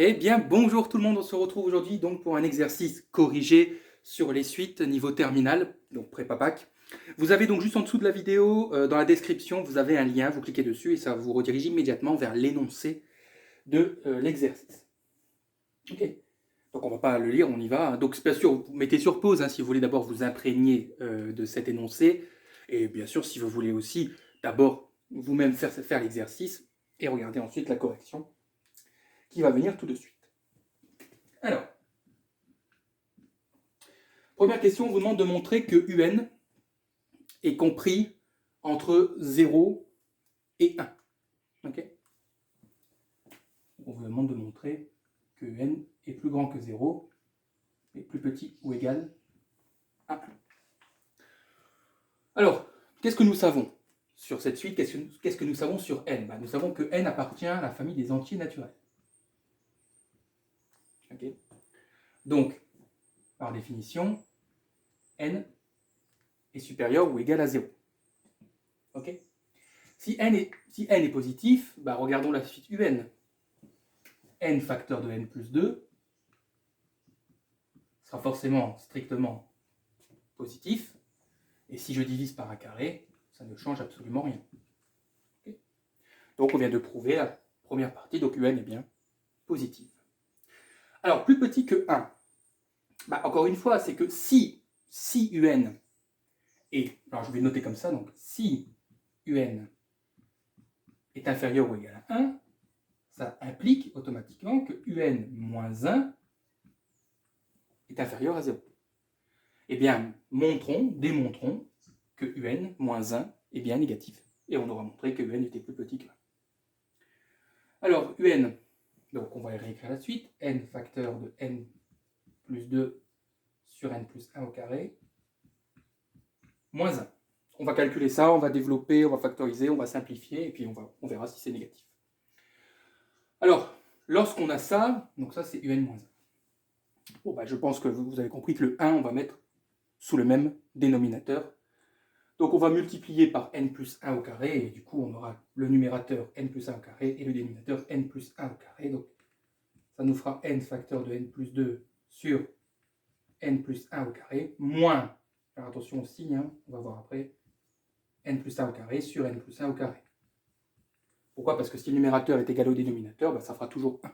Eh bien, bonjour tout le monde, on se retrouve aujourd'hui donc pour un exercice corrigé sur les suites niveau terminal, donc prépa-bac. Vous avez donc juste en dessous de la vidéo, dans la description, vous avez un lien, vous cliquez dessus et ça vous redirige immédiatement vers l'énoncé de l'exercice. Ok, donc on ne va pas le lire, on y va. Donc bien sûr, vous mettez sur pause si vous voulez d'abord vous imprégner de cet énoncé. Et bien sûr, si vous voulez aussi d'abord vous-même faire l'exercice et regarder ensuite la correction qui va venir tout de suite. Alors, première question, on vous demande de montrer que UN est compris entre 0 et 1. Okay, on vous demande de montrer que UN est plus grand que 0 et plus petit ou égal à 1. Alors, qu'est-ce que nous savons sur cette suite? Qu'est-ce que nous savons sur N? Nous savons que N appartient à la famille des entiers naturels. Okay, donc, par définition, N est supérieur ou égal à 0. Okay, si N est positif, regardons la suite UN. N facteur de N plus 2 sera forcément strictement positif. Et si je divise par un carré, ça ne change absolument rien. Okay, donc on vient de prouver la première partie, donc UN est bien positive. Alors, plus petit que 1, encore une fois, c'est que si UN est, alors je vais noter comme ça, donc si UN est inférieur ou égal à 1, ça implique automatiquement que UN moins 1 est inférieur à 0. Eh bien, démontrons que UN moins 1 est bien négatif. Et on aura montré que UN était plus petit que 1. Alors, UN, donc on va réécrire la suite, N facteur de N plus 2 sur N plus 1 au carré, moins 1. On va calculer ça, on va développer, on va factoriser, on va simplifier, et puis on verra si c'est négatif. Alors, lorsqu'on a ça, donc ça c'est UN moins 1. Bon, je pense que vous avez compris que le 1, on va mettre sous le même dénominateur. Donc on va multiplier par n plus 1 au carré, et du coup on aura le numérateur n plus 1 au carré et le dénominateur n plus 1 au carré. Donc ça nous fera n facteur de n plus 2 sur n plus 1 au carré, moins, faire attention au signe, on va voir après, n plus 1 au carré sur n plus 1 au carré. Pourquoi? Parce que si le numérateur est égal au dénominateur, ça fera toujours 1.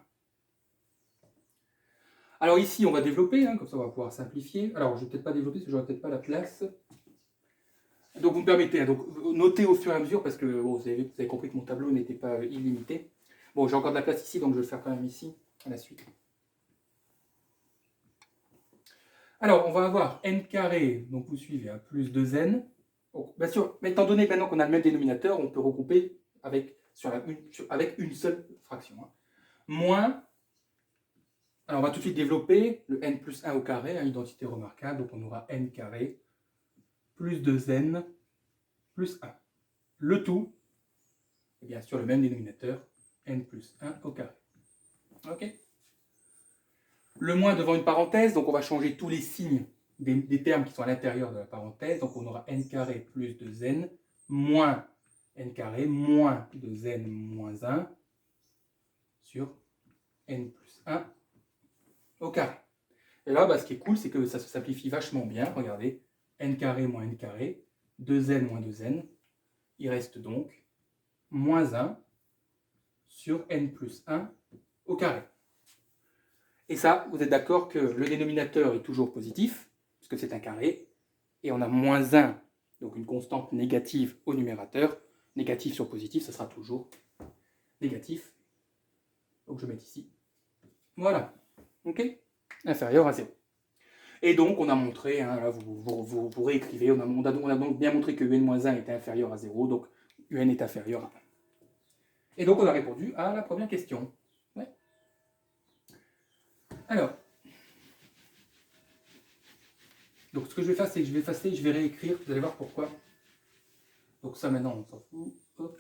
Alors ici on va développer, comme ça on va pouvoir simplifier. Alors je ne vais peut-être pas développer parce que je n'aurai peut-être pas la place. Donc vous me permettez, donc notez au fur et à mesure, parce que vous avez compris que mon tableau n'était pas illimité. Bon, j'ai encore de la place ici, donc je vais le faire quand même ici, à la suite. Alors, on va avoir n carré, donc vous suivez, plus 2n. Bon, bien sûr, mais étant donné maintenant qu'on a le même dénominateur, on peut regrouper avec une seule fraction. Moins, alors on va tout de suite développer le n plus 1 au carré, identité remarquable, donc on aura n carré plus 2n plus 1. Le tout, et bien sûr le même dénominateur, n plus 1 au carré. Ok. Le moins devant une parenthèse, donc on va changer tous les signes des termes qui sont à l'intérieur de la parenthèse. Donc on aura n carré plus 2n moins n carré moins 2n moins 1 sur n plus 1 au carré. Et là, ce qui est cool, c'est que ça se simplifie vachement bien. Regardez, n carré moins n carré, 2n moins 2n. Il reste donc moins 1 sur n plus 1 au carré. Et ça, vous êtes d'accord que le dénominateur est toujours positif, puisque c'est un carré, et on a moins 1, donc une constante négative au numérateur. Négatif sur positif, ça sera toujours négatif. Donc je vais mettre ici. Voilà. OK? Inférieur à 0. Et donc, on a montré, là, vous réécrivez, on a donc bien montré que UN-1 était inférieur à 0, donc UN est inférieur à 1. Et donc, on a répondu à la première question. Ouais. Alors, donc ce que je vais faire, c'est que je vais effacer, je vais réécrire, vous allez voir pourquoi. Donc ça, maintenant, on s'en fout. Hop.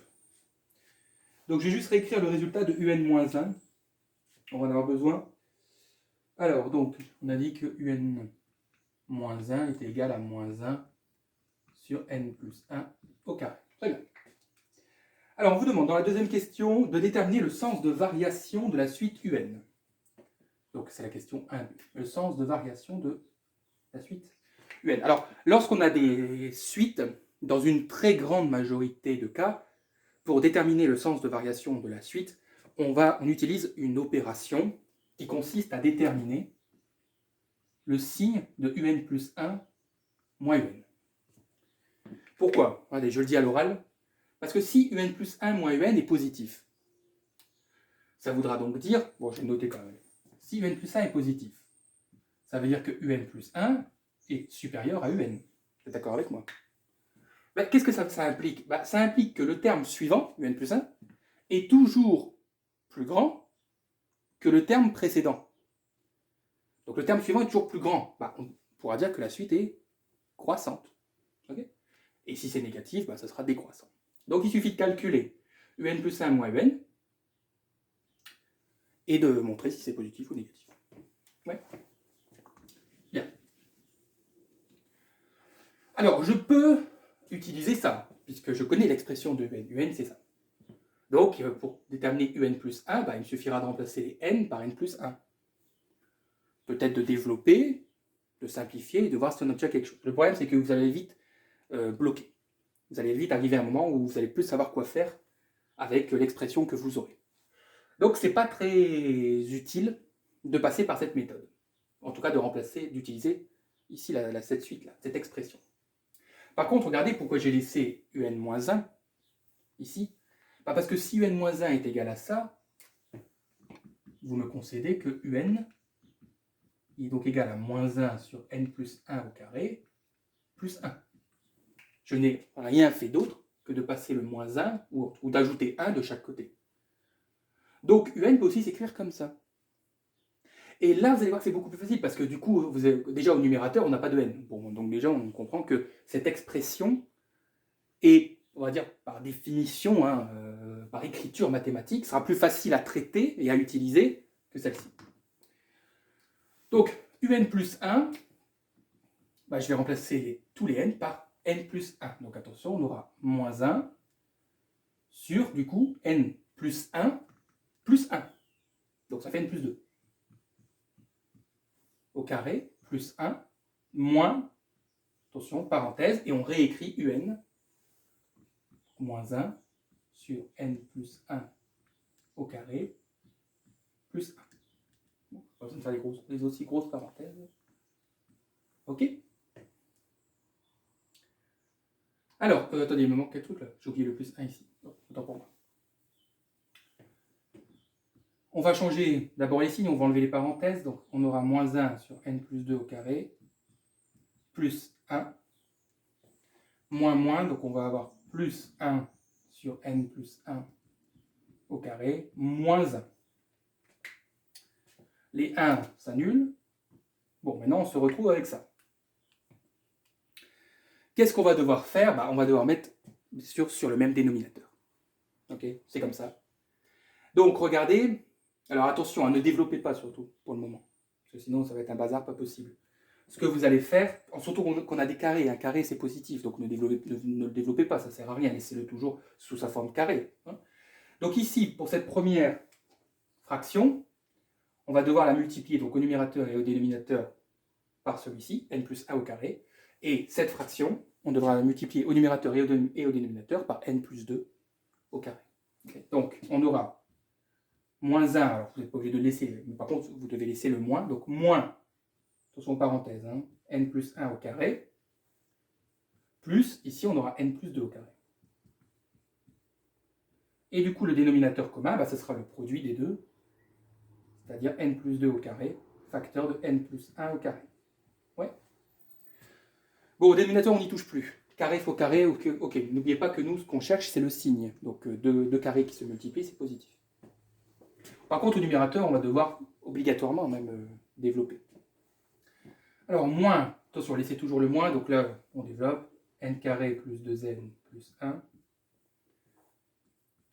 Donc je vais juste réécrire le résultat de UN-1. On va en avoir besoin. Alors, donc, on a dit que UN-1 était égal à moins 1 sur n plus 1 au carré. Très bien. Alors, on vous demande dans la deuxième question de déterminer le sens de variation de la suite UN. Donc c'est la question 1, le sens de variation de la suite UN. Alors, lorsqu'on a des suites, dans une très grande majorité de cas, pour déterminer le sens de variation de la suite, on utilise une opération qui consiste à déterminer le signe de UN plus 1 moins UN. Pourquoi? Allez, je le dis à l'oral. Parce que si UN plus 1 moins UN est positif, ça voudra donc dire, bon, je vais noter quand même, si UN plus 1 est positif, ça veut dire que UN plus 1 est supérieur à UN. Vous êtes d'accord avec moi? Ben, qu'est-ce que ça implique? Ben, ça implique que le terme suivant, UN plus 1, est toujours plus grand que le terme précédent. Donc le terme suivant est toujours plus grand. Ben, on pourra dire que la suite est croissante. Okay, et si c'est négatif, ben, ça sera décroissant. Donc il suffit de calculer UN plus 1 moins UN et de montrer si c'est positif ou négatif. Ouais. Bien. Alors je peux utiliser ça, puisque je connais l'expression de UN. UN, c'est ça. Donc, pour déterminer UN plus 1, bah, il me suffira de remplacer les N par N plus 1. Peut-être de développer, de simplifier et de voir si on obtient quelque chose. Le problème, c'est que vous allez vite bloquer. Vous allez vite arriver à un moment où vous allez plus savoir quoi faire avec l'expression que vous aurez. Donc, ce n'est pas très utile de passer par cette méthode. En tout cas, de remplacer, d'utiliser ici cette suite-là, cette expression. Par contre, regardez pourquoi j'ai laissé UN-1 ici. Parce que si UN-1 est égal à ça, vous me concédez que UN est donc égal à moins 1 sur N plus 1 au carré plus 1. Je n'ai rien fait d'autre que de passer le moins 1 ou d'ajouter 1 de chaque côté. Donc UN peut aussi s'écrire comme ça. Et là, vous allez voir que c'est beaucoup plus facile parce que du coup, déjà au numérateur, on n'a pas de N. Bon, donc déjà, on comprend que cette expression est, on va dire, par définition, par écriture mathématique, sera plus facile à traiter et à utiliser que celle-ci. Donc, UN plus 1, bah, je vais remplacer tous les N par N plus 1. Donc attention, on aura moins 1 sur, du coup, N plus 1 plus 1. Donc ça fait N plus 2. Au carré, plus 1, moins, attention, parenthèse, et on réécrit UN, moins 1 sur N plus 1 au carré, plus 1. Bon, pas besoin de faire les aussi grosses parenthèses. Ok? Alors, attendez, il me manque quel truc là? J'ai oublié le plus 1 ici. Oh, autant pour moi. On va changer d'abord les signes, on va enlever les parenthèses. Donc, on aura moins 1 sur N plus 2 au carré, plus 1, moins, donc on va avoir plus 1 sur N plus 1 au carré, moins 1. Les 1 s'annulent. Bon, maintenant, on se retrouve avec ça. Qu'est-ce qu'on va devoir faire? On va devoir mettre, bien sûr, sur le même dénominateur. Ok, c'est comme ça. Donc, regardez. Alors, attention, ne développez pas, surtout, pour le moment. Parce que sinon, ça va être un bazar pas possible. Ce que vous allez faire, surtout qu'on a des carrés. Un carré, c'est positif. Donc, ne le développez pas. Ça ne sert à rien. Laissez-le toujours sous sa forme carré. Donc, ici, pour cette première fraction, on va devoir la multiplier donc au numérateur et au dénominateur par celui-ci, n plus 1 au carré. Et cette fraction, on devra la multiplier au numérateur et au dénominateur par n plus 2 au carré. Okay. Donc, on aura moins 1, alors vous n'êtes pas obligé de le laisser, mais par contre, vous devez laisser le moins. Donc, moins, attention parenthèse, n plus 1 au carré, plus, ici, on aura n plus 2 au carré. Et du coup, le dénominateur commun, ce sera le produit des deux, c'est-à-dire n plus 2 au carré, facteur de n plus 1 au carré. Ouais. Bon, au dénominateur, on n'y touche plus. Carré fois carré, ok. N'oubliez pas que nous, ce qu'on cherche, c'est le signe. Donc, deux carrés qui se multiplient, c'est positif. Par contre, au numérateur, on va devoir obligatoirement même développer. Alors, moins, attention, laissez toujours le moins. Donc là, on développe n carré plus 2n plus 1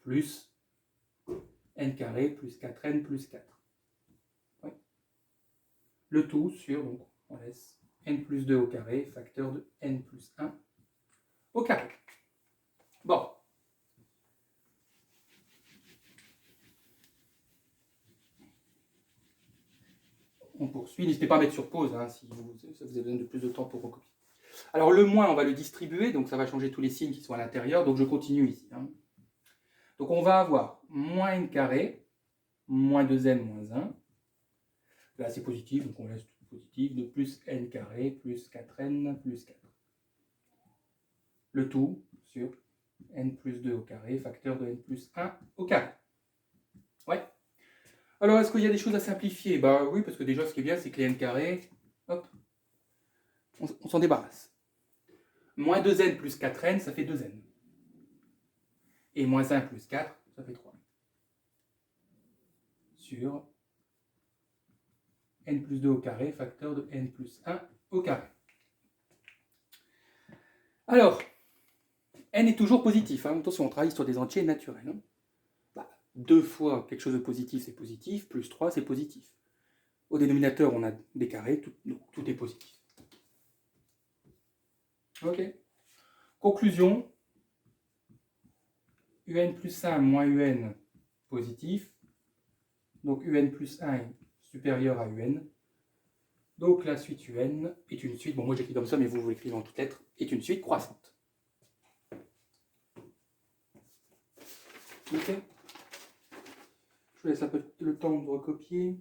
plus n carré plus 4n plus 4. Ouais. Le tout sur, donc, on laisse n plus 2 au carré, facteur de n plus 1 au carré. Bon. on poursuit. N'hésitez pas à mettre sur pause hein, si vous avez besoin de plus de temps pour recopier. Alors le moins, on va le distribuer, donc ça va changer tous les signes qui sont à l'intérieur, donc je continue ici. Hein. Donc on va avoir moins n carré, moins 2n moins 1. Là c'est positif, donc on laisse tout positif, de plus n carré, plus 4n, plus 4. Le tout sur n plus 2 au carré, facteur de n plus 1 au carré. Ouais. Alors, est-ce qu'il y a des choses à simplifier? Bah oui, parce que déjà, ce qui est bien, c'est que les n carrés, hop, on s'en débarrasse. Moins 2n plus 4n, ça fait 2n. Et moins 1 plus 4, ça fait 3. Sur n plus 2 au carré, facteur de n plus 1 au carré. Alors, n est toujours positif. Hein. Attention, on travaille sur des entiers naturels. Hein. 2 fois quelque chose de positif, c'est positif, plus 3, c'est positif. Au dénominateur, on a des carrés, tout est positif. Ok. Conclusion, un plus 1 moins un positif. Donc un plus 1 est supérieur à un. Donc la suite un est une suite, bon moi j'écris comme ça, mais vous l'écrivez en toutes lettres, est une suite croissante. Ok. Je vous laisse un peu le temps de recopier.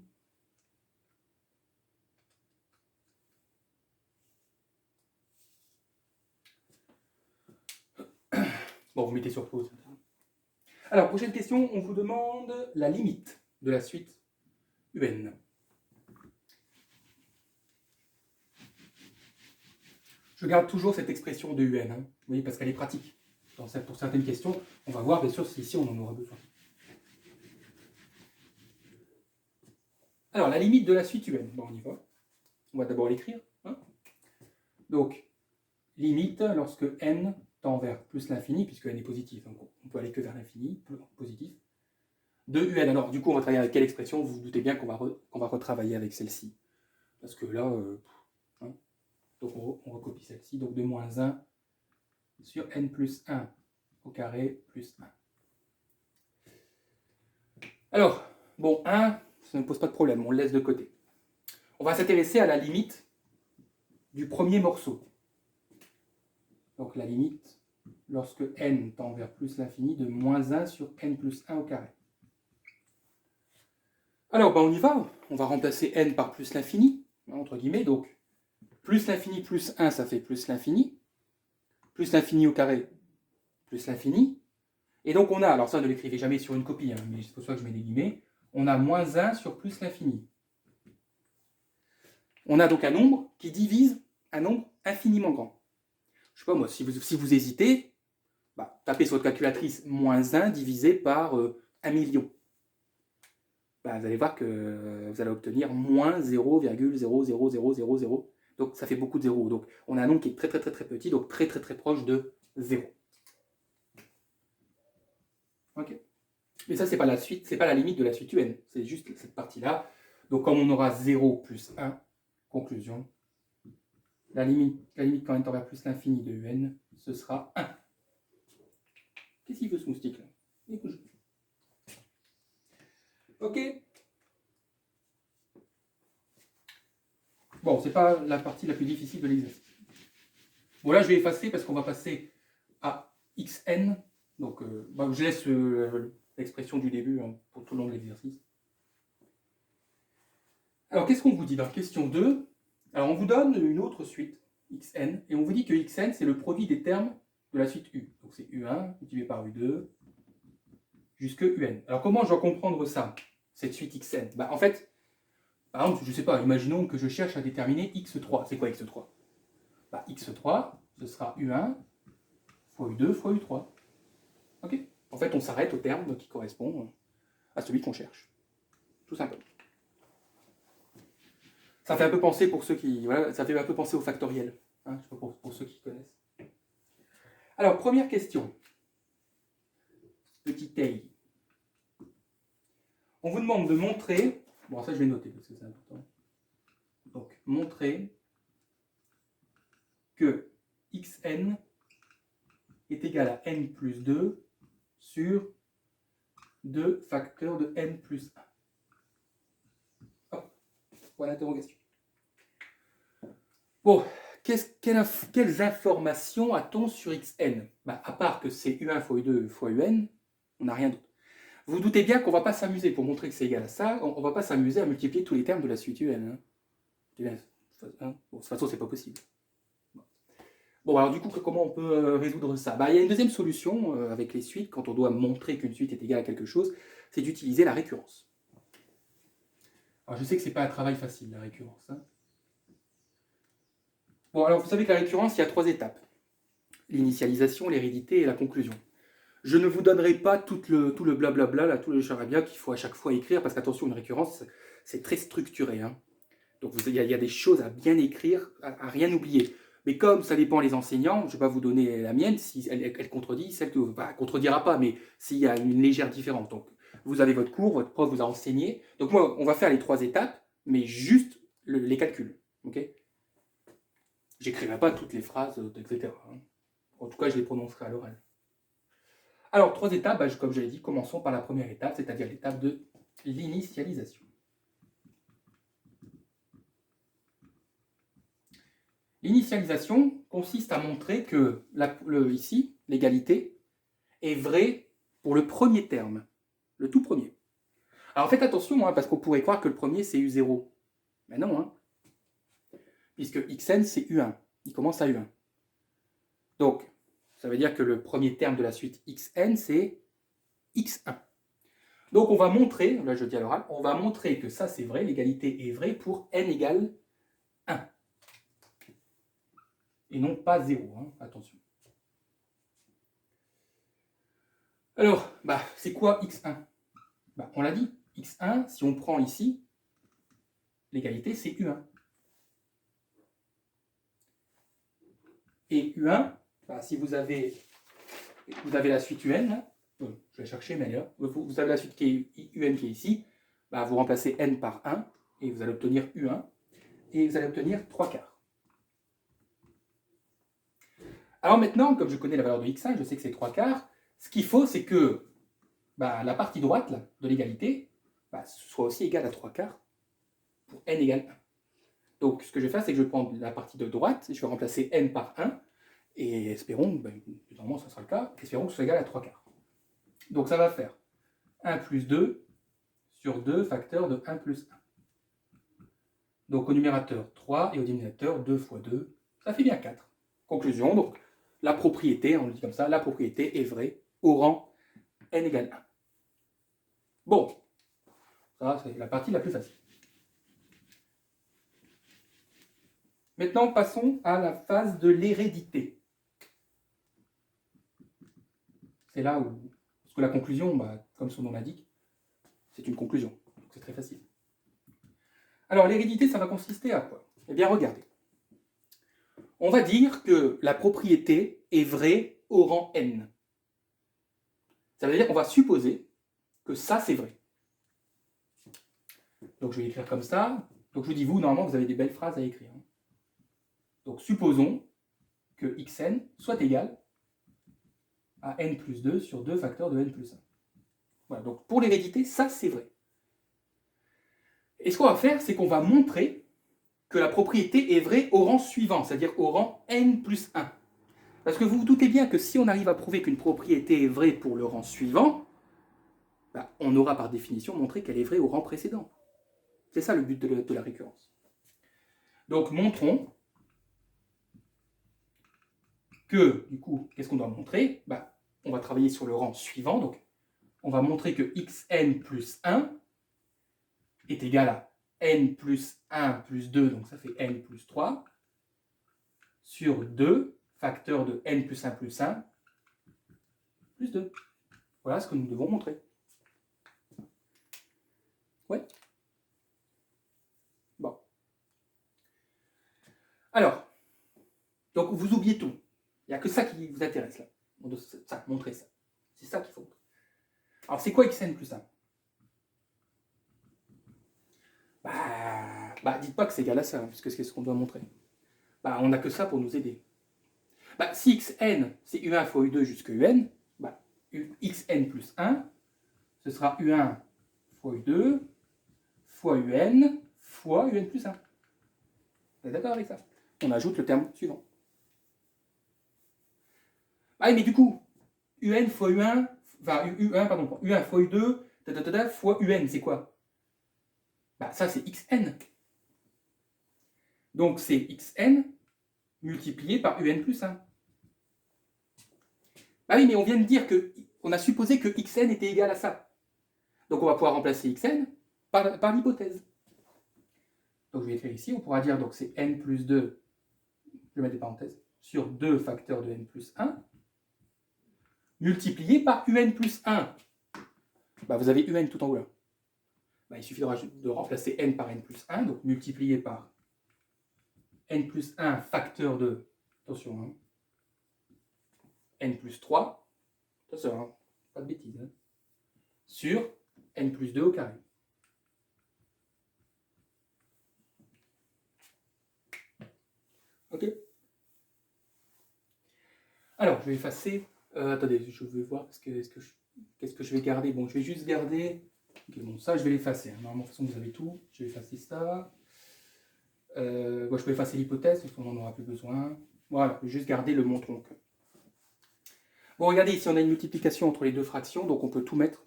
Bon, vous mettez sur pause. Alors, prochaine question, on vous demande la limite de la suite UN. Je garde toujours cette expression de UN, hein, vous voyez, parce qu'elle est pratique. Pour certaines questions, on va voir bien sûr si ici on en aura besoin. Alors, la limite de la suite UN, bon, on y va. On va d'abord l'écrire. Hein. Donc, limite lorsque n tend vers plus l'infini, puisque n est positif, donc on peut aller que vers l'infini, positif, de un. Alors, du coup, on va travailler avec quelle expression? Vous vous doutez bien qu'on va retravailler avec celle-ci. Parce que là, hein, donc on recopie celle-ci, donc de moins 1 sur n plus 1 au carré plus 1. Alors, bon, 1, ça ne pose pas de problème, on le laisse de côté. On va s'intéresser à la limite du premier morceau. Donc la limite, lorsque n tend vers plus l'infini, de moins 1 sur n plus 1 au carré. Alors, ben, on y va. On va remplacer n par plus l'infini, entre guillemets. Donc, plus l'infini plus 1, ça fait plus l'infini. Plus l'infini au carré, plus l'infini. Et donc, on a, alors ça, ne l'écrivez jamais sur une copie, hein, mais c'est pour ça que je mets des guillemets. On a moins 1 sur plus l'infini. On a donc un nombre qui divise un nombre infiniment grand. Je sais pas moi, si vous hésitez, bah, tapez sur votre calculatrice moins 1 divisé par 1 million. Bah, vous allez voir que vous allez obtenir moins 0,00000. Donc ça fait beaucoup de zéros. Donc on a un nombre qui est très petit, donc très proche de 0. Ok. Mais ça, c'est pas la suite, c'est pas la limite de la suite UN. C'est juste cette partie-là. Donc comme on aura 0 plus 1, conclusion, la limite quand n tend vers plus l'infini de UN, ce sera 1. Qu'est-ce qu'il veut ce moustique là? Écoute. Ok. Bon, c'est pas la partie la plus difficile de l'exercice. Bon, là, je vais effacer parce qu'on va passer à xn. Donc, bah, je laisse l'expression du début hein, pour tout le long de l'exercice. Alors, qu'est-ce qu'on vous dit dans question 2? Alors, on vous donne une autre suite, xn, et on vous dit que xn, c'est le produit des termes de la suite u. Donc, c'est u1 multiplié par u2 jusque un. Alors, comment je dois comprendre ça, cette suite xn? Bah, en fait, par exemple, je ne sais pas, imaginons que je cherche à déterminer x3. C'est quoi x3? Bah, x3, ce sera u1 fois u2 fois u3. Ok? En fait, on s'arrête au terme qui correspond à celui qu'on cherche. Tout simplement. Ça fait un peu penser pour ceux qui... Voilà, ça fait un peu penser au factoriel. Hein, pour ceux qui connaissent. Alors, première question. Petit a. On vous demande de montrer... Bon, ça, je vais noter parce que c'est important. Donc, montrer que xn est égal à n plus 2 sur 2 facteurs de n plus 1. Hop. Point d'interrogation. Bon, quelles informations a-t-on sur Xn? À part que c'est U1 fois U2 fois UN, on n'a rien d'autre. Vous vous doutez bien qu'on ne va pas s'amuser, pour montrer que c'est égal à ça, on ne va pas s'amuser à multiplier tous les termes de la suite UN. Bon, de toute façon, c'est pas possible. Bon, alors du coup, comment on peut résoudre ça? Il y a une deuxième solution avec les suites, quand on doit montrer qu'une suite est égale à quelque chose, c'est d'utiliser la récurrence. Alors je sais que c'est pas un travail facile, la récurrence. Bon, alors vous savez que la récurrence, il y a 3 étapes. L'initialisation, l'hérédité et la conclusion. Je ne vous donnerai pas tout le blablabla, là, tout le charabia qu'il faut à chaque fois écrire, parce qu'attention, une récurrence, c'est très structuré. Donc il y a des choses à bien écrire, à rien oublier. Mais comme ça dépend des enseignants, je ne vais pas vous donner la mienne, si elle contredit celle que vous... Enfin, elle ne contredira pas, mais s'il y a une légère différence. Donc vous avez votre cours, votre prof vous a enseigné. Donc moi, on va faire les 3 étapes, mais juste les calculs. Okay, j'écrirai pas toutes les phrases, etc. En tout cas, je les prononcerai à l'oral. Alors, 3 étapes, comme je l'ai dit, commençons par la première étape, c'est-à-dire l'étape de l'initialisation. L'initialisation consiste à montrer que, ici, l'égalité est vraie pour le premier terme, le tout premier. Alors faites attention, parce qu'on pourrait croire que le premier c'est U0. Mais non, puisque Xn c'est U1, il commence à U1. Donc, ça veut dire que le premier terme de la suite Xn c'est X1. Donc on va montrer, là je dis à l'oral, on va montrer que ça c'est vrai, l'égalité est vraie pour n égale 1. Et non pas 0, attention. Alors, c'est quoi X1? On l'a dit, X1, si on prend ici, l'égalité c'est U1. Et U1, si vous avez la suite UN, je vais chercher, mais là, vous avez la suite qui est UN qui est ici, vous remplacez N par 1, et vous allez obtenir U1, et vous allez obtenir 3 quarts. Alors maintenant, comme je connais la valeur de X1, je sais que c'est 3 quarts, ce qu'il faut, c'est que la partie droite là, de l'égalité soit aussi égale à 3 quarts pour N égale 1. Donc ce que je vais faire, c'est que je vais prendre la partie de droite, je vais remplacer N par 1, et espérons, normalement ça sera le cas, espérons que ce soit égal à 3 quarts. Donc ça va faire 1 plus 2 sur 2 facteur de 1 plus 1. Donc au numérateur 3 et au dénominateur 2 fois 2, ça fait bien 4. Conclusion, donc la propriété, on le dit comme ça, la propriété est vraie au rang n égale 1. Bon, ça c'est la partie la plus facile. Maintenant, passons à la phase de l'hérédité. C'est là où, parce que la conclusion, comme son nom l'indique, c'est une conclusion. Donc c'est très facile. Alors l'hérédité, ça va consister à quoi? Eh bien, regardez. On va dire que la propriété est vraie au rang n. Ça veut dire qu'on va supposer que ça, c'est vrai. Donc je vais écrire comme ça. Donc je vous dis, vous, normalement, vous avez des belles phrases à écrire. Donc supposons que Xn soit égal à n plus 2 sur 2 facteurs de n plus 1. Voilà, donc pour l'hérédité, ça c'est vrai. Et ce qu'on va faire, c'est qu'on va montrer que la propriété est vraie au rang suivant, c'est-à-dire au rang n plus 1. Parce que vous vous doutez bien que si on arrive à prouver qu'une propriété est vraie pour le rang suivant, on aura par définition montré qu'elle est vraie au rang précédent. C'est ça le but de la récurrence. Donc montrons que, du coup, qu'est-ce qu'on doit montrer? On va travailler sur le rang suivant, donc on va montrer que Xn plus 1 est égal à n plus 1 plus 2, donc ça fait n plus 3, sur 2 facteurs de n plus 1 plus 1 plus 2. Voilà ce que nous devons montrer. Ouais. Bon. Alors, donc vous oubliez tout. Il n'y a que ça qui vous intéresse là. Ça, montrer ça. C'est ça qu'il faut montrer. Alors c'est quoi Xn plus 1? Dites pas que c'est égal à ça, puisque c'est ce qu'on doit montrer. On n'a que ça pour nous aider. Si Xn c'est U1 fois U2 jusqu'à UN, Xn plus 1, ce sera U1 fois U2 fois UN fois un plus 1. Vous êtes d'accord avec ça? On ajoute le terme suivant. Ah, mais du coup, un fois un, enfin u1, pardon, u1 fois u2, fois un, c'est quoi? Bah, ça, c'est xn. Donc, c'est xn multiplié par un plus 1. Ah oui, mais on vient de dire que, on a supposé que xn était égal à ça. Donc, on va pouvoir remplacer xn par l'hypothèse. Donc, je vais écrire ici, on pourra dire, donc c'est n plus 2, je vais mettre des parenthèses, sur 2 facteurs de n plus 1, multiplié par un plus 1. Bah, vous avez un tout en haut là. Bah, il suffit de remplacer n par n plus 1, donc multiplié par n plus 1 facteur de, attention, hein, n plus 3, attention, hein, pas de bêtises, hein, sur n plus 2 au carré. Ok. Alors, je vais effacer. Attendez, je vais voir qu'est-ce que je vais garder. Bon, je vais juste garder. Okay, bon, ça, je vais l'effacer. Hein. Normalement, de toute façon, vous avez tout. Je vais effacer ça. Bon, je peux effacer l'hypothèse, parce qu'on n'en aura plus besoin. Voilà, je vais juste garder le montre-oncle. Bon, regardez, ici, on a une multiplication entre les deux fractions, donc on peut tout mettre,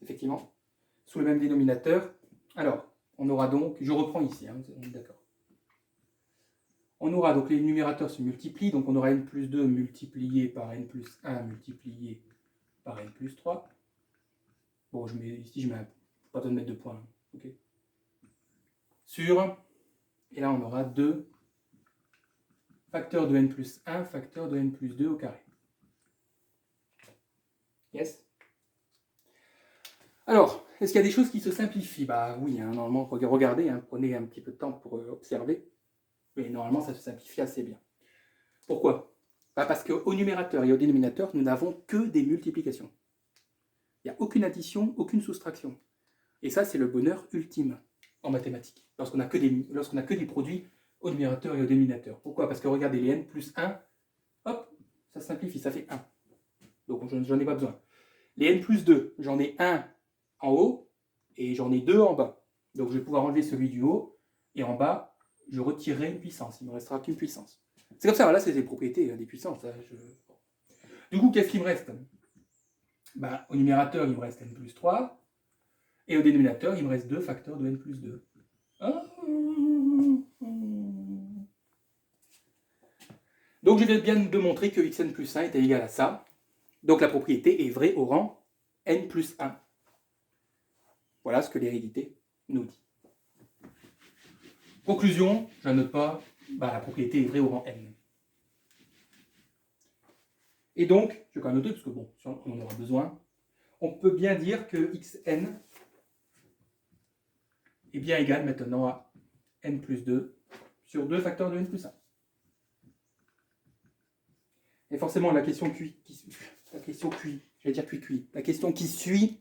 effectivement, sous le même dénominateur. Alors, on aura donc, je reprends ici, hein, on est d'accord. On aura donc les numérateurs se multiplient, donc on aura n plus 2 multiplié par n plus 1 multiplié par n plus 3. Bon, ici je mets pas besoin de mettre de points. Hein. Okay. Sur, et là on aura 2 facteurs de n plus 1 facteur de n plus 2 au carré. Yes. Alors, est-ce qu'il y a des choses qui se simplifient? Bah oui, hein, normalement, regardez, hein, prenez un petit peu de temps pour observer. Mais normalement, ça se simplifie assez bien. Pourquoi? Bah parce qu'au numérateur et au dénominateur, nous n'avons que des multiplications. Il n'y a aucune addition, aucune soustraction. Et ça, c'est le bonheur ultime en mathématiques, lorsqu'on n'a que des produits au numérateur et au dénominateur. Pourquoi? Parce que regardez, les n plus 1, hop, ça simplifie, ça fait 1. Donc j'en ai pas besoin. Les n plus 2, j'en ai 1 en haut et j'en ai 2 en bas. Donc je vais pouvoir enlever celui du haut et en bas, je retirerai une puissance. Il ne me restera qu'une puissance. C'est comme ça, voilà, c'est les propriétés des puissances. Hein, Du coup, qu'est-ce qu'il me reste? Ben, au numérateur, il me reste n plus 3. Et au dénominateur, il me reste 2 facteurs de n plus 2. Donc je viens bien de montrer que xn plus 1 est égal à ça. Donc la propriété est vraie au rang n plus 1. Voilà ce que l'hérédité nous dit. Conclusion, je ne note pas, la propriété est vraie au rang n. Et donc, je vais quand même noter, parce que bon, on en aura besoin, on peut bien dire que xn est bien égal maintenant à n plus 2 sur 2 facteurs de n plus 1. Et forcément, la question qui suit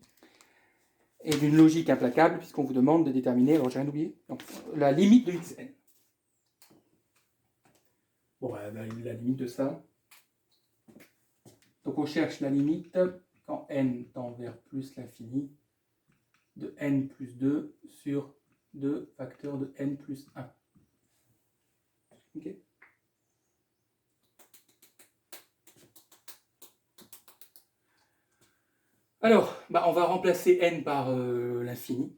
est d'une logique implacable, puisqu'on vous demande de déterminer, alors j'ai rien oublié, donc, la limite de xn. Bon, la limite de ça. Donc on cherche la limite quand n tend vers plus l'infini de n plus 2 sur 2 facteurs de n plus 1. Ok. Alors, on va remplacer n par l'infini.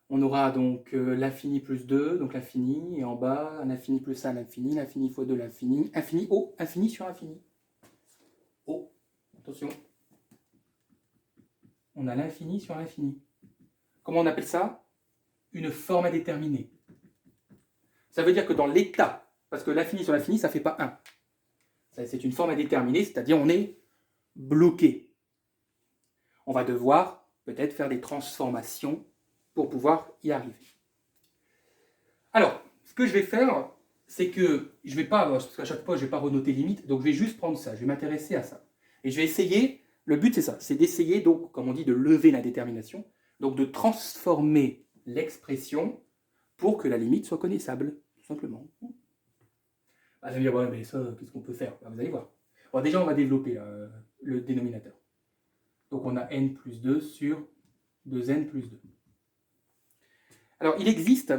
On aura donc l'infini plus 2, donc l'infini, et en bas, un infini plus 1, l'infini fois 2, l'infini, infini, oh, infini sur infini. Oh, attention. On a l'infini sur l'infini. Comment on appelle ça? Une forme indéterminée. Ça veut dire que dans l'état, parce que l'infini sur l'infini, ça ne fait pas 1. C'est une forme indéterminée, c'est-à-dire on est bloqué. On va devoir peut-être faire des transformations pour pouvoir y arriver. Alors, ce que je vais faire, c'est que je ne vais pas, parce qu'à chaque fois, je ne vais pas renoter limite, donc je vais juste prendre ça, je vais m'intéresser à ça. Et je vais essayer, le but c'est ça, c'est d'essayer, donc, comme on dit, de lever l'indétermination, donc de transformer l'expression pour que la limite soit connaissable, tout simplement. Vous allez me dire, ouais, mais ça, qu'est-ce qu'on peut faire? Vous allez voir. Bon, déjà, on va développer le dénominateur. Donc, on a n plus 2 sur 2n plus 2. Alors, il existe,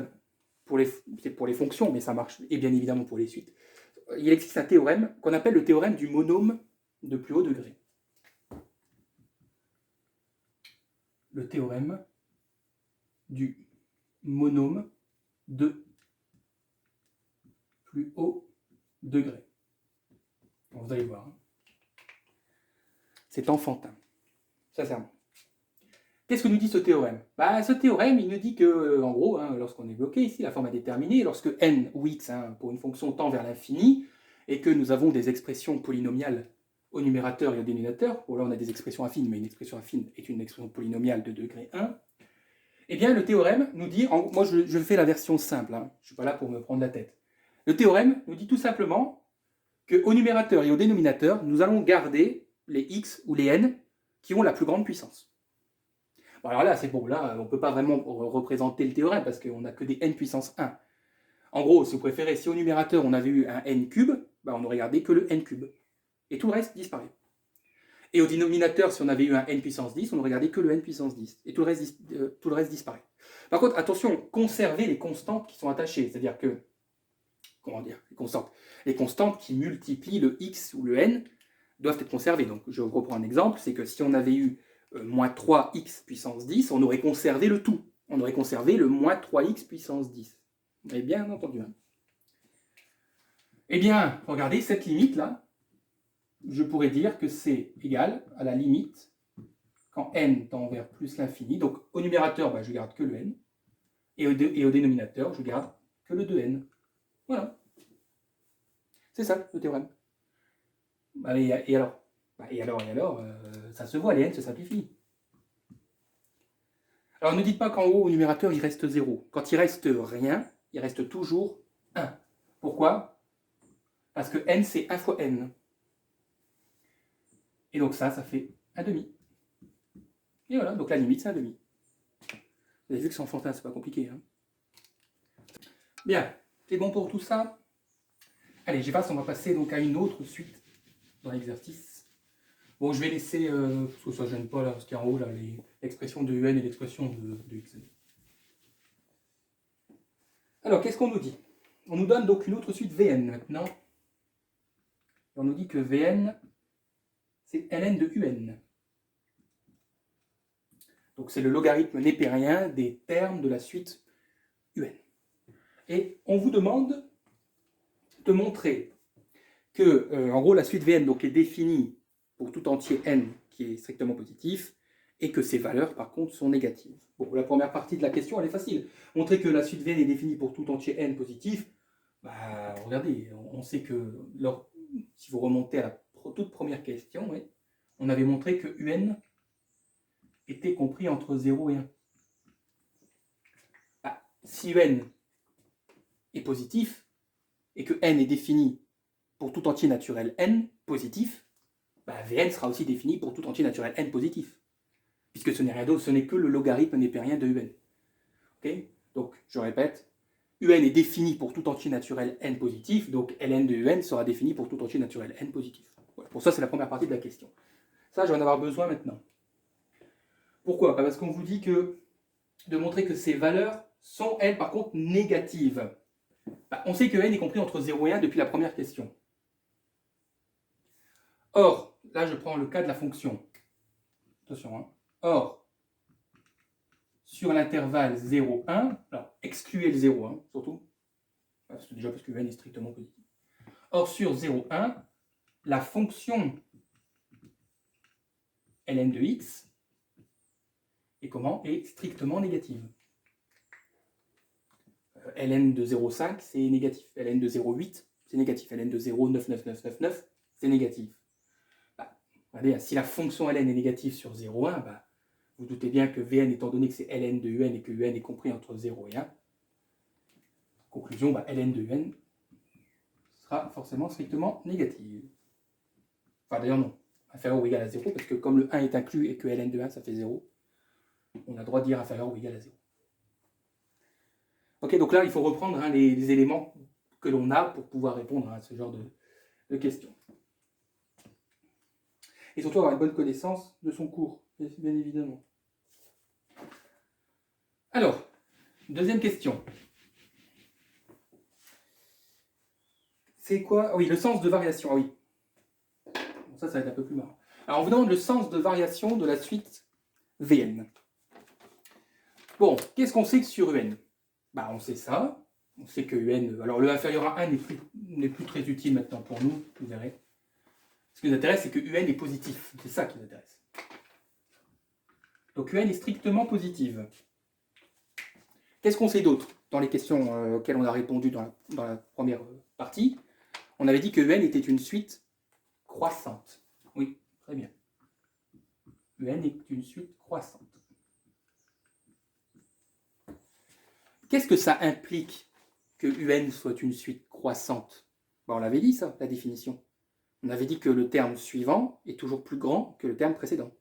pour les fonctions, mais ça marche, et bien évidemment pour les suites, il existe un théorème qu'on appelle le théorème du monôme de plus haut degré. Le théorème du monôme de plus haut degré. Bon, vous allez voir. Hein. C'est enfantin. Sincèrement. Qu'est-ce que nous dit ce théorème? Ce théorème, il nous dit que, en gros, hein, lorsqu'on est bloqué ici, la forme indéterminée, lorsque n ou x, hein, pour une fonction, tend vers l'infini, et que nous avons des expressions polynomiales au numérateur et au dénominateur, bon là on a des expressions affines, mais une expression affine est une expression polynomiale de degré 1, eh bien le théorème nous dit, moi je fais la version simple, hein, je ne suis pas là pour me prendre la tête. Le théorème nous dit tout simplement qu'au numérateur et au dénominateur, nous allons garder les x ou les n qui ont la plus grande puissance. Bon, alors là, c'est bon, là, on ne peut pas vraiment représenter le théorème parce qu'on n'a que des n puissance 1. En gros, si vous préférez, si au numérateur on avait eu un n cube, on n'aurait gardé que le n cube. Et tout le reste disparaît. Et au dénominateur, si on avait eu un n puissance 10, on n'aurait gardé que le n puissance 10. Et tout le reste disparaît. Par contre, attention, conservez les constantes qui sont attachées. C'est-à-dire que, comment dire, les constantes qui multiplient le x ou le n doivent être conservées. Donc, je reprends un exemple, c'est que si on avait eu moins 3x puissance 10, on aurait conservé le tout. On aurait conservé le moins 3x puissance 10. Vous avez bien entendu. Hein. Eh bien, regardez, cette limite-là, je pourrais dire que c'est égal à la limite quand n tend vers plus l'infini. Donc, au numérateur, je garde que le n. Et au dénominateur, je garde que le 2n. Voilà. C'est ça, le théorème. Et alors, ça se voit, les n se simplifient. Alors, ne dites pas qu'en haut, au numérateur, il reste 0. Quand il reste rien, il reste toujours 1. Pourquoi? Parce que n, c'est 1 fois n. Et donc ça fait 1 demi. Et voilà, donc la limite, c'est 1 demi. Vous avez vu que c'est enfantin, c'est pas compliqué. Hein. Bien, c'est bon pour tout ça? Allez, on va passer donc à une autre suite dans l'exercice. Bon, je vais laisser, parce que ça ne gêne pas, là, parce qu'il y a en haut, là, l'expression de un et l'expression de x. Alors, qu'est-ce qu'on nous dit? On nous donne donc une autre suite Vn maintenant. On nous dit que Vn, c'est ln de un. Donc, c'est le logarithme népérien des termes de la suite un. Et on vous demande de montrer que, en gros, la suite Vn donc, est définie pour tout entier n qui est strictement positif, et que ses valeurs, par contre, sont négatives. Bon, la première partie de la question, elle est facile. Montrer que la suite Vn est définie pour tout entier n positif, regardez, on sait que, si vous remontez à la toute première question, ouais, on avait montré que un était compris entre 0 et 1. Si un est positif, et que n est défini pour tout entier naturel n positif, Vn sera aussi défini pour tout entier naturel n positif, puisque ce n'est rien d'autre, ce n'est que le logarithme népérien de un. Okay, donc, je répète, un est défini pour tout entier naturel n positif, donc ln de un sera défini pour tout entier naturel n positif. Voilà, pour ça, c'est la première partie de la question. Ça, je vais en avoir besoin maintenant. Pourquoi? Parce qu'on vous dit de montrer que ces valeurs sont, elles, par contre, négatives. On sait que n est compris entre 0 et 1 depuis la première question. Or, là je prends le cas de la fonction. Attention, hein. Or, sur l'intervalle 0, 1, alors excluez le 0, hein, surtout, parce que n est strictement positif. Or, sur 0, 1, la fonction ln de x est strictement négative. Ln de 0,5, c'est négatif. Ln de 0,8, c'est négatif. Ln de 0,99999, c'est négatif. Regardez, si la fonction ln est négative sur 0,1, vous doutez bien que Vn, étant donné que c'est ln de un et que un est compris entre 0 et 1, conclusion, ln de un sera forcément strictement négative. Enfin, d'ailleurs, non. Inférieur ou égal à 0, parce que comme le 1 est inclus et que ln de 1, ça fait 0, on a le droit de dire inférieur ou égal à 0. Ok, donc là, il faut reprendre les éléments que l'on a pour pouvoir répondre à ce genre de questions. Et surtout avoir une bonne connaissance de son cours, bien évidemment. Alors, Deuxième question. C'est quoi? Ah oui, le sens de variation. Ah oui. Bon, ça va être un peu plus marrant. Alors, on vous demande le sens de variation de la suite Vn. Bon, qu'est-ce qu'on sait que sur Un? Bah, on sait ça. On sait que Un... Alors, le inférieur à 1 n'est plus très utile maintenant pour nous, vous verrez. Ce qui nous intéresse, c'est que Un est positif. C'est ça qui nous intéresse. Donc, Un est strictement positive. Qu'est-ce qu'on sait d'autre dans les questions auxquelles on a répondu dans la première partie? On avait dit que Un était une suite croissante. Oui, très bien. Un est une suite croissante. Qu'est-ce que ça implique que Un soit une suite croissante? On l'avait dit ça, la définition. On avait dit que le terme suivant est toujours plus grand que le terme précédent.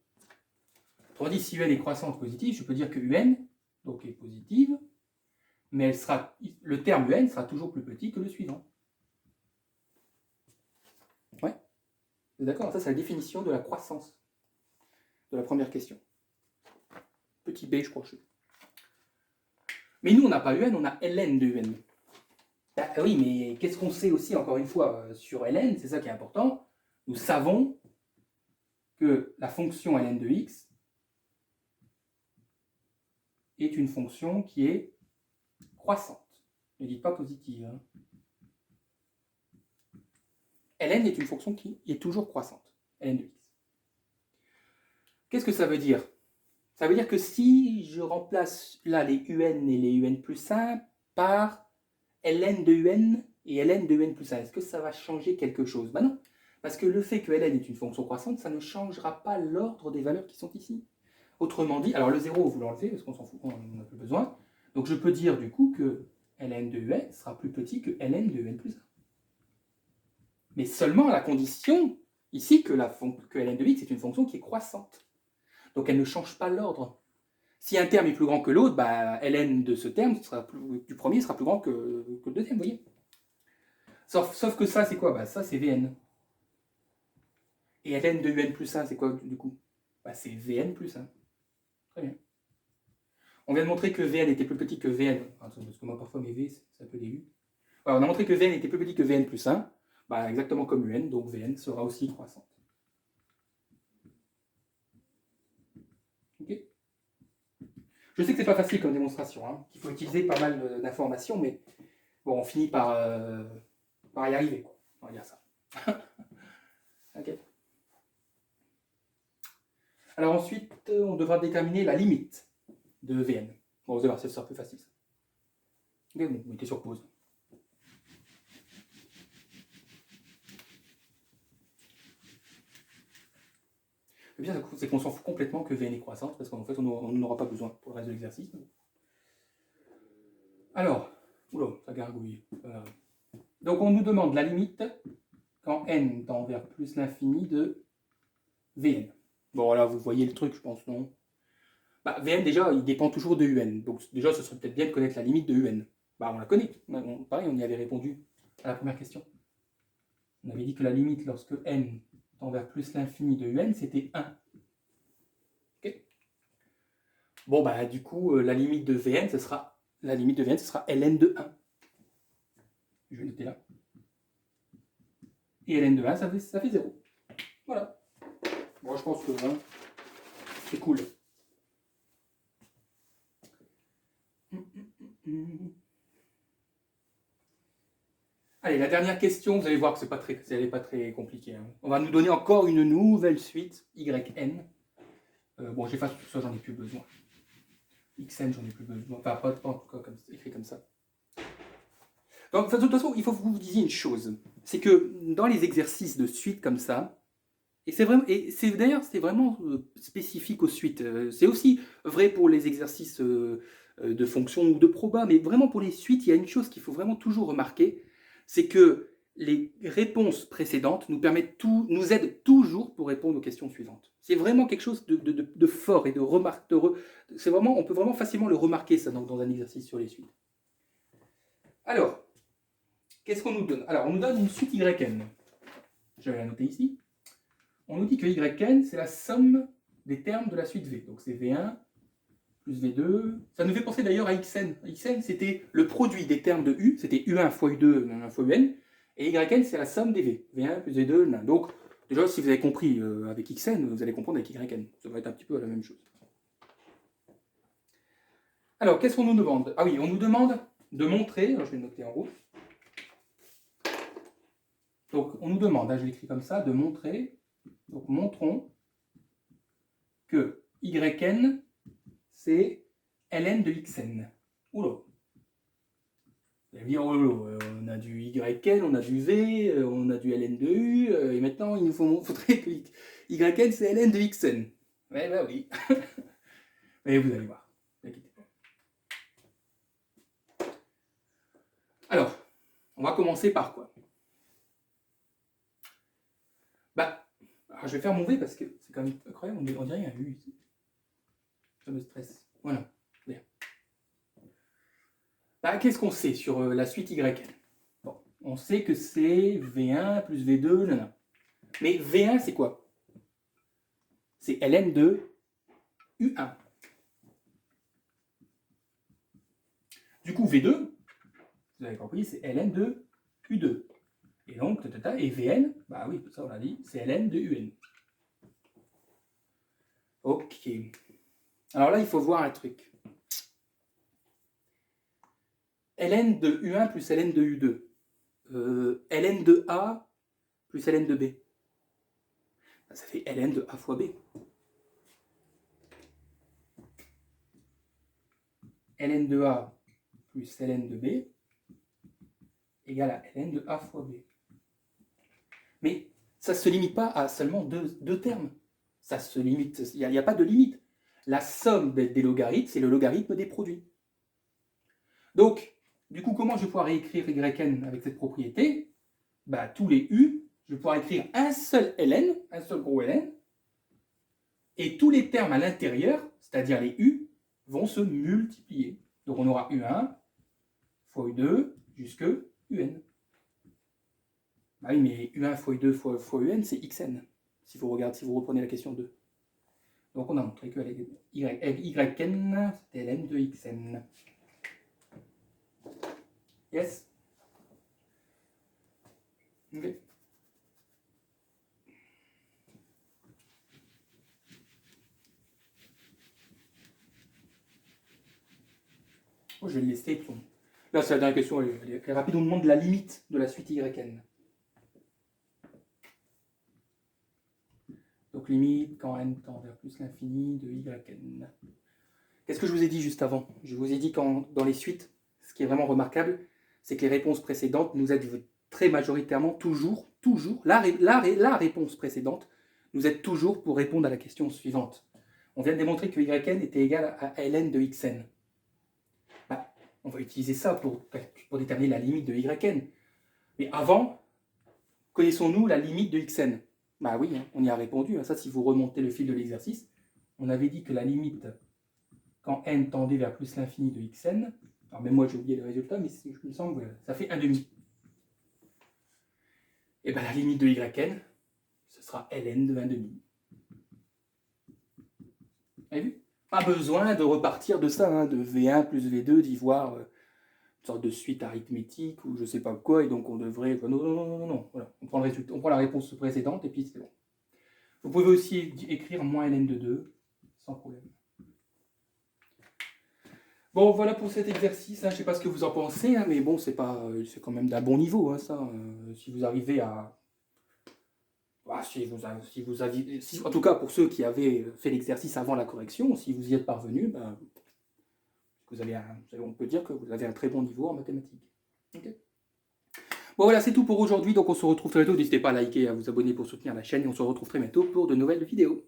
Autrement dit, si Un est croissante positive, je peux dire que Un donc, est positive, mais le terme Un sera toujours plus petit que le suivant. Ouais. D'accord, ça c'est la définition de la croissance de la première question. Petit b, je crois. Mais nous, on n'a pas Un, on a ln de Un. Ah oui, mais qu'est-ce qu'on sait aussi, encore une fois, sur ln? C'est ça qui est important. Nous savons que la fonction ln de x est une fonction qui est croissante. Ne dites pas positive. Hein. Ln est une fonction qui est toujours croissante. Ln de x. Qu'est-ce que ça veut dire? Ça veut dire que si je remplace là les un et les un plus 1 par ln de un et ln de un plus 1, est-ce que ça va changer quelque chose? Ben non, parce que le fait que ln est une fonction croissante, ça ne changera pas l'ordre des valeurs qui sont ici. Autrement dit, alors le 0, vous l'enlevez parce qu'on s'en fout, on n'en a plus besoin. Donc je peux dire du coup que ln de un sera plus petit que ln de un plus 1. Mais seulement à la condition ici que ln de x est une fonction qui est croissante. Donc elle ne change pas l'ordre. Si un terme est plus grand que l'autre, bah, ln de ce terme du premier sera plus grand que le deuxième, vous voyez. Sauf que ça, c'est quoi? Bah, ça, c'est Vn. Et ln de un plus 1, c'est quoi du coup? Bah, c'est Vn plus 1. Très bien. On vient de montrer que Vn était plus petit que Vn. Parce que moi, parfois, mes V, c'est un peu des U. Voilà, on a montré que Vn était plus petit que Vn plus 1. Bah, exactement comme Un, donc Vn sera aussi croissante. Ok. Je sais que c'est pas facile comme démonstration, hein, qu'il faut utiliser pas mal d'informations, mais bon, on finit par y arriver, quoi. On va dire ça. Ok. Alors ensuite, on devra déterminer la limite de Vn. Bon, vous allez voir, ça sera plus facile. Ça. Ok, bon, mettez sur pause. Le bien, c'est qu'on s'en fout complètement que Vn est croissante, parce qu'en fait, on n'en aura pas besoin pour le reste de l'exercice. Alors, oula, ça gargouille. Donc, on nous demande la limite quand n tend vers plus l'infini de Vn. Bon, là, vous voyez le truc, je pense, non? Bah, Vn, déjà, il dépend toujours de Un. Donc, déjà, ce serait peut-être bien de connaître la limite de Un. Bah, on la connaît. Pareil, on y avait répondu à la première question. On avait dit que la limite, lorsque n tend vers plus l'infini de Un, c'était 1. Ok. Bon, bah, du coup, la limite de Vn, ce sera ln de 1. Je vais noter là. Et ln de 1, ça fait 0. Voilà. Bon, je pense que hein, c'est cool. Allez, la dernière question, vous allez voir que elle n'est pas très compliquée. Hein. On va nous donner encore une nouvelle suite, yn. Bon, j'efface tout ça, j'en ai plus besoin. Xn, j'en ai plus besoin. Enfin, pas encore écrit comme ça. Donc, de toute façon, il faut que vous vous disiez une chose. C'est que dans les exercices de suite comme ça, et c'est vraiment spécifique aux suites. C'est aussi vrai pour les exercices de fonction ou de proba, mais vraiment pour les suites, il y a une chose qu'il faut vraiment toujours remarquer, c'est que les réponses précédentes nous aident toujours pour répondre aux questions suivantes. C'est vraiment quelque chose de fort et de remarquable. On peut vraiment facilement le remarquer ça dans un exercice sur les suites. Alors, qu'est-ce qu'on nous donne? Alors, on nous donne une suite yn. Je vais la noter ici. On nous dit que yn, c'est la somme des termes de la suite V. Donc c'est V1 plus V2. Ça nous fait penser d'ailleurs à Xn. Xn, c'était le produit des termes de U, c'était U1 fois U2, U1 fois UN, et Yn, c'est la somme des V. V1 plus V2, nan. Donc, déjà, si vous avez compris avec Xn, vous allez comprendre avec Yn. Ça va être un petit peu la même chose. Alors, qu'est-ce qu'on nous demande? Ah oui, on nous demande de montrer, alors je vais le noter en rouge. Donc, on nous demande, je l'écris comme ça, de montrer, donc montrons que Yn, c'est ln de Xn. Oula. Vous allez me dire, on a du Yn, on a du V, on a du ln de U, et maintenant il nous faudrait que Yn c'est ln de Xn. Ouais, bah oui. Mais vous allez voir, n'inquiétez pas. Alors, on va commencer par quoi? Bah, alors je vais faire mon V parce que c'est quand même incroyable, on dirait un U ici. Ça me stresse. Voilà. Bah, qu'est-ce qu'on sait sur la suite Yn? Bon, on sait que c'est V1 plus V2, nanana. Mais V1, c'est quoi? C'est ln de U1. Du coup, V2, vous avez compris, c'est ln de U2. Et donc, et Vn, bah oui, ça on l'a dit, c'est ln de Un. Ok. Alors là, il faut voir un truc. Ln de U1 plus ln de U2. Ln de A plus ln de B. Ça fait ln de A fois B. Ln de A plus ln de B égale à ln de A fois B. Mais ça ne se limite pas à seulement deux termes. Ça se limite, il n'y a pas de limite. La somme des logarithmes, c'est le logarithme des produits. Donc, du coup, comment je vais pouvoir réécrire Yn avec cette propriété? Bah, tous les U, je vais pouvoir écrire un seul ln, un seul gros ln, et tous les termes à l'intérieur, c'est-à-dire les U, vont se multiplier. Donc on aura U1 fois U2 jusque UN. Bah oui, mais U1 fois U2 fois UN, c'est Xn, si vous reprenez la question 2. Donc on a montré que Yn, c'était ln de Xn. Yes? Ok. Oh, je vais le laisser. Là, c'est la dernière question, elle est rapide. On demande la limite de la suite Yn. Donc limite quand n tend vers plus l'infini de Yn. Qu'est-ce que je vous ai dit juste avant? Je vous ai dit qu'en dans les suites, ce qui est vraiment remarquable, c'est que les réponses précédentes nous aident très majoritairement, toujours, la réponse précédente nous aide toujours pour répondre à la question suivante. On vient de démontrer que Yn était égal à ln de Xn. Bah, on va utiliser ça pour déterminer la limite de Yn. Mais avant, connaissons-nous la limite de Xn? Bah oui, hein, on y a répondu. Ça, si vous remontez le fil de l'exercice, on avait dit que la limite, quand n tendait vers plus l'infini de Xn, alors même moi j'ai oublié le résultat, mais je me semble que ça fait 1,5. Et bien la limite de Yn, ce sera ln de 1,5. Vous avez vu? Pas besoin de repartir de ça, hein, de V1 plus V2, d'y voir une sorte de suite arithmétique ou je sais pas quoi, et donc on devrait... Non. Voilà. On prend le résultat, on prend la réponse précédente et puis c'est bon. Vous pouvez aussi écrire moins ln de 2, sans problème. Bon, voilà pour cet exercice. Hein. Je ne sais pas ce que vous en pensez, hein, mais bon, c'est quand même d'un bon niveau, hein, ça. Si vous arrivez à... Bah, en tout cas, pour ceux qui avaient fait l'exercice avant la correction, si vous y êtes parvenu, bah, on peut dire que vous avez un très bon niveau en mathématiques. Okay. Bon, voilà, c'est tout pour aujourd'hui. Donc, on se retrouve très bientôt. N'hésitez pas à liker et à vous abonner pour soutenir la chaîne. Et on se retrouve très bientôt pour de nouvelles vidéos.